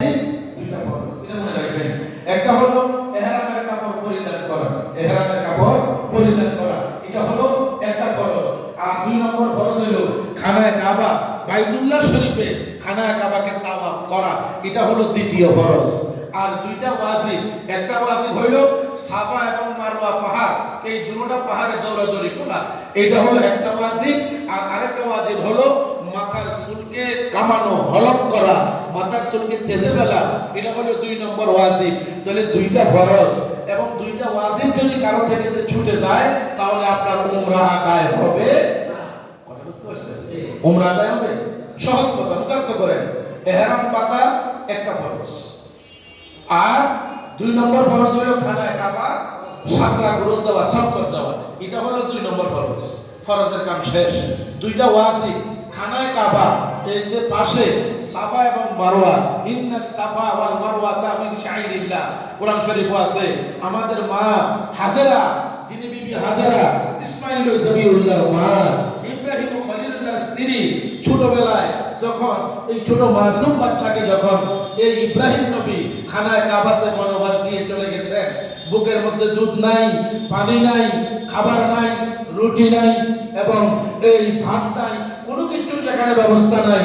দুইটা ফরজ, এটা মনে রাখবেন। একটা হলো ইহরামের কাপড় পরিধান করা, ইহরামের কাপড় পরিধান করা, এটা হলো একটা ফরজ। আর দুই নম্বর ফরজ হলো খানায়ে কাবা, বাইতুল্লাহ শরীফে খানায়ে কাবাকে তাওয়াফ করা, এটা হলো দ্বিতীয় ফরজ। আর দুইটা ওয়াজিব, একটা ওয়াজিব হলো সাফা এবং মারওয়া পাহাড়, এই দুটোটা পাহাড়ে দৌড়াদৌড়ি করা, এটা হলো একটা ওয়াজিব। আর আরেকটা ওয়াজিব হলো মাথার চুলকে কামানো, হলক করা, মাথার চুলকে চেঁচে ফেলা, এটা হলো দুই নম্বর ওয়াজিব। তাহলে দুইটা ফরজ এবং দুইটা ওয়াজিব যদি কারো থেকে ছুটে যায় তাহলে আপনার উমরা আদায় হবে না। কথা বুঝতে পারছেন? উমরা আদায় হবে? সহজ কথা, মুখস্থ করেন। ইহরাম বাঁধা একটা ফরজ, আর দুই নম্বর ফরজ হলো খানায়ে কাবা সাতরা গুরুত্ব দেওয়া, সত্তর দেওয়া, এটা হলো দুই নম্বর ফরজ। ফরজের কাম শেষ। দুইটা ওয়াজিব, খানায়ে কাবা এই যে পাশে সাফা এবং মারওয়া, ইন্নাস সাফা ওয়াল মারওয়াতা মিন শাইরিল্লাহ, কোরআন শরীফে আছে। আমাদের মা হাজেরা, যিনি বিবি হাজেরা ইসমাঈল জবিউল্লাহ মা, ইব্রাহিম খলিলুল্লাহর স্ত্রী, ছোটবেলায় যখন এই ছোট মাসুম বাচ্চাকে যখন এই ইব্রাহিম নবী খানায়ে কাবাতে মনোভাব দিয়ে চলে গেছেন, বুকের মধ্যে দুধ নাই, পানি নাই, খাবার নাই, রুটি নাই এবং এই ভাত নাই, কোনো কিছু সেখানে ব্যবস্থা নাই।